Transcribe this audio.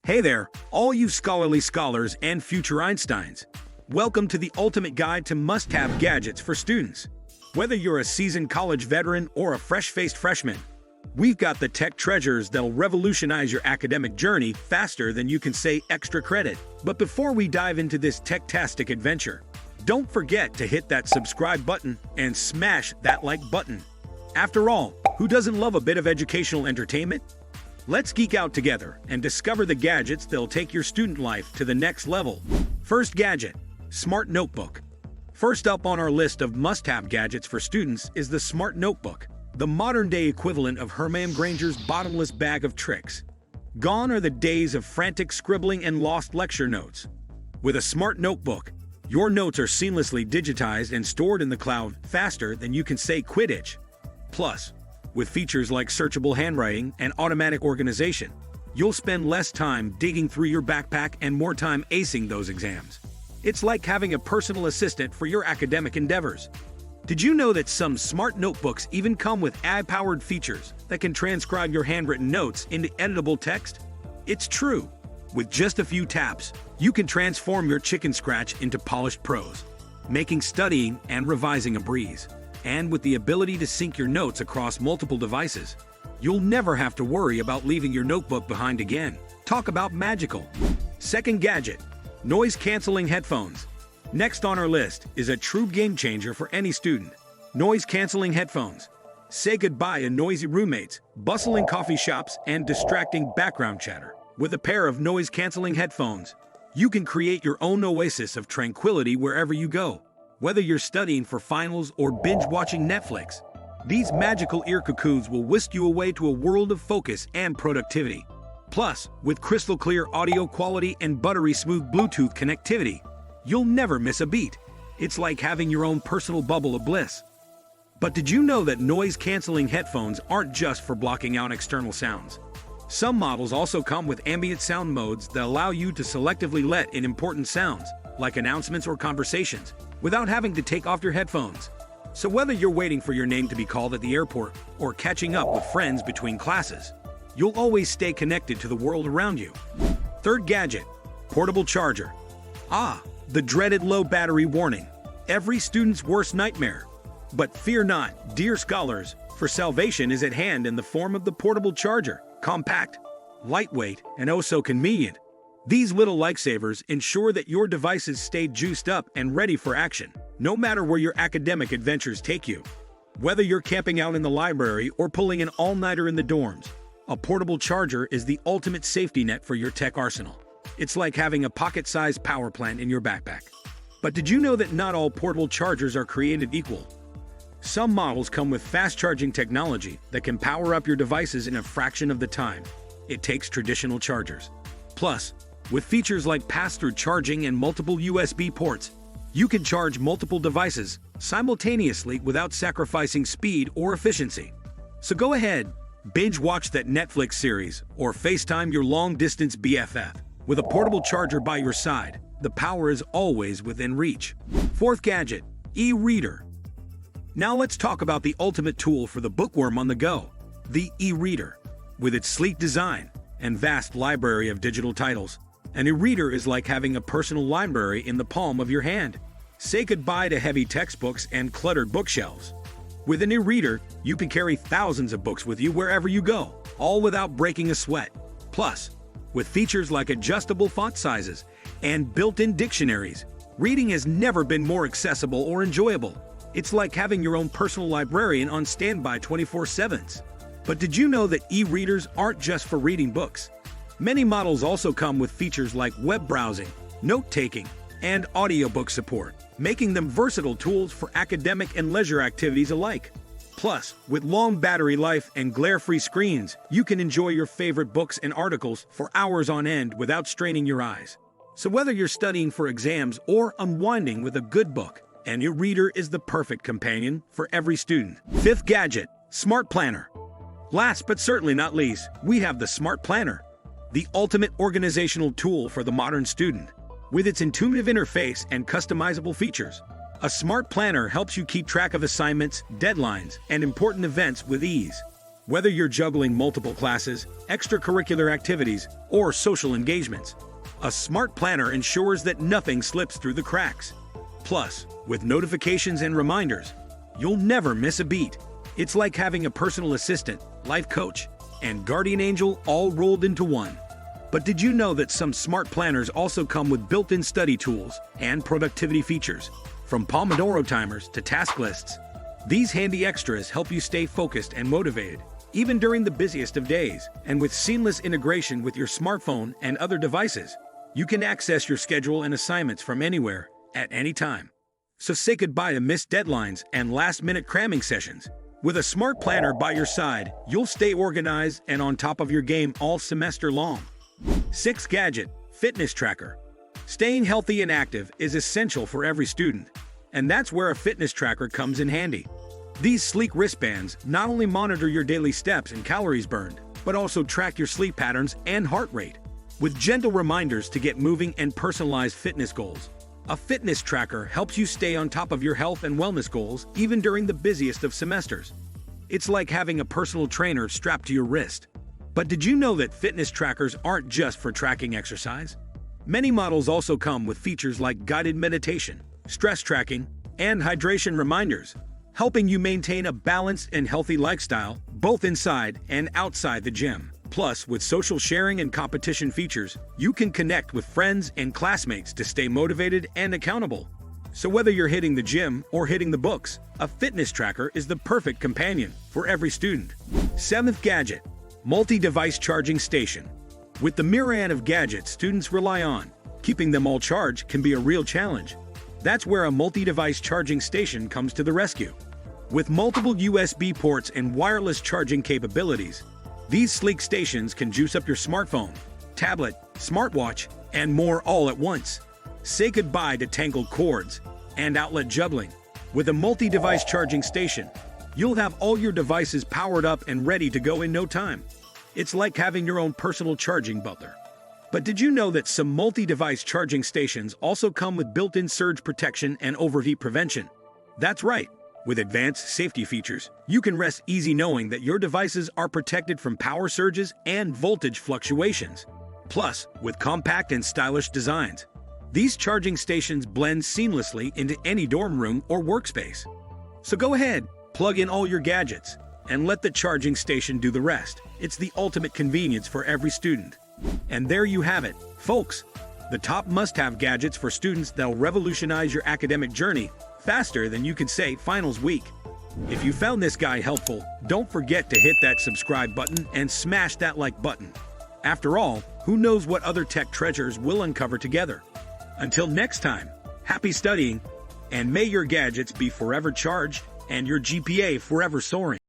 Hey there, all you scholarly scholars and future Einsteins. Welcome to the ultimate guide to must-have gadgets for students. Whether you're a seasoned college veteran or a fresh-faced freshman, we've got the tech treasures that'll revolutionize your academic journey faster than you can say extra credit. But before we dive into this tech-tastic adventure, don't forget to hit that subscribe button and smash that like button. After all, who doesn't love a bit of educational entertainment? Let's geek out together and discover the gadgets that'll take your student life to the next level. First gadget, Smart Notebook. First up on our list of must-have gadgets for students is the Smart Notebook, the modern-day equivalent of Hermione Granger's bottomless bag of tricks. Gone are the days of frantic scribbling and lost lecture notes. With a Smart Notebook, your notes are seamlessly digitized and stored in the cloud faster than you can say Quidditch. Plus, with features like searchable handwriting and automatic organization, you'll spend less time digging through your backpack and more time acing those exams. It's like having a personal assistant for your academic endeavors. Did you know that some smart notebooks even come with AI-powered features that can transcribe your handwritten notes into editable text? It's true. With just a few taps, you can transform your chicken scratch into polished prose, making studying and revising a breeze. And with the ability to sync your notes across multiple devices, you'll never have to worry about leaving your notebook behind again. Talk about magical. Second gadget, noise-canceling headphones. Next on our list is a true game-changer for any student. Noise-canceling headphones. Say goodbye to noisy roommates, bustling coffee shops, and distracting background chatter. With a pair of noise-canceling headphones, you can create your own oasis of tranquility wherever you go. Whether you're studying for finals or binge-watching Netflix, these magical ear cocoons will whisk you away to a world of focus and productivity. Plus, with crystal-clear audio quality and buttery smooth Bluetooth connectivity, you'll never miss a beat. It's like having your own personal bubble of bliss. But did you know that noise-canceling headphones aren't just for blocking out external sounds? Some models also come with ambient sound modes that allow you to selectively let in important sounds, like announcements or conversations, without having to take off your headphones. So whether you're waiting for your name to be called at the airport or catching up with friends between classes, you'll always stay connected to the world around you. Third gadget, portable charger. The dreaded low battery warning, every student's worst nightmare. But fear not, dear scholars, for salvation is at hand in the form of the portable charger, compact, lightweight, and oh so convenient. These little lifesavers ensure that your devices stay juiced up and ready for action, no matter where your academic adventures take you. Whether you're camping out in the library or pulling an all-nighter in the dorms, a portable charger is the ultimate safety net for your tech arsenal. It's like having a pocket-sized power plant in your backpack. But did you know that not all portable chargers are created equal? Some models come with fast-charging technology that can power up your devices in a fraction of the time it takes traditional chargers. Plus, with features like pass-through charging and multiple USB ports, you can charge multiple devices simultaneously without sacrificing speed or efficiency. So go ahead, binge-watch that Netflix series or FaceTime your long-distance BFF. With a portable charger by your side, the power is always within reach. Fourth gadget, e-reader. Now let's talk about the ultimate tool for the bookworm on the go, the e-reader. With its sleek design and vast library of digital titles, an e-reader is like having a personal library in the palm of your hand. Say goodbye to heavy textbooks and cluttered bookshelves. With an e-reader, you can carry thousands of books with you wherever you go, all without breaking a sweat. Plus, with features like adjustable font sizes and built-in dictionaries, reading has never been more accessible or enjoyable. It's like having your own personal librarian on standby 24/7. But did you know that e-readers aren't just for reading books? Many models also come with features like web browsing, note-taking, and audiobook support, making them versatile tools for academic and leisure activities alike. Plus, with long battery life and glare-free screens, you can enjoy your favorite books and articles for hours on end without straining your eyes. So whether you're studying for exams or unwinding with a good book, an e-reader is the perfect companion for every student. Fifth gadget, Smart Planner. Last but certainly not least, we have the Smart Planner, the ultimate organizational tool for the modern student. With its intuitive interface and customizable features, a smart planner helps you keep track of assignments, deadlines, and important events with ease. Whether you're juggling multiple classes, extracurricular activities, or social engagements, a smart planner ensures that nothing slips through the cracks. Plus, with notifications and reminders, you'll never miss a beat. It's like having a personal assistant, life coach, and guardian angel all rolled into one. But did you know that some smart planners also come with built-in study tools and productivity features? From Pomodoro timers to task lists, these handy extras help you stay focused and motivated, even during the busiest of days. And with seamless integration with your smartphone and other devices, you can access your schedule and assignments from anywhere, at any time. So say goodbye to missed deadlines and last-minute cramming sessions. With a smart planner by your side, you'll stay organized and on top of your game all semester long. 6th gadget, fitness tracker. Staying healthy and active is essential for every student, and that's where a fitness tracker comes in handy. These sleek wristbands not only monitor your daily steps and calories burned, but also track your sleep patterns and heart rate. With gentle reminders to get moving and personalized fitness goals, a fitness tracker helps you stay on top of your health and wellness goals even during the busiest of semesters. It's like having a personal trainer strapped to your wrist. But did you know that fitness trackers aren't just for tracking exercise? Many models also come with features like guided meditation, stress tracking, and hydration reminders, helping you maintain a balanced and healthy lifestyle both inside and outside the gym. Plus, with social sharing and competition features, you can connect with friends and classmates to stay motivated and accountable. So whether you're hitting the gym or hitting the books, a fitness tracker is the perfect companion for every student. 7th gadget, multi-device charging station. With the myriad of gadgets students rely on, keeping them all charged can be a real challenge. That's where a multi-device charging station comes to the rescue. With multiple USB ports and wireless charging capabilities, these sleek stations can juice up your smartphone, tablet, smartwatch, and more all at once. Say goodbye to tangled cords and outlet juggling. With a multi-device charging station, you'll have all your devices powered up and ready to go in no time. It's like having your own personal charging butler. But did you know that some multi-device charging stations also come with built-in surge protection and overheat prevention? That's right. With advanced safety features, you can rest easy knowing that your devices are protected from power surges and voltage fluctuations. Plus, with compact and stylish designs, these charging stations blend seamlessly into any dorm room or workspace. So go ahead, plug in all your gadgets, and let the charging station do the rest. It's the ultimate convenience for every student. And there you have it, folks. The top must-have gadgets for students that'll revolutionize your academic journey faster than you can say finals week. If you found this guide helpful, don't forget to hit that subscribe button and smash that like button. After all, who knows what other tech treasures we'll uncover together. Until next time, happy studying, and may your gadgets be forever charged and your GPA forever soaring.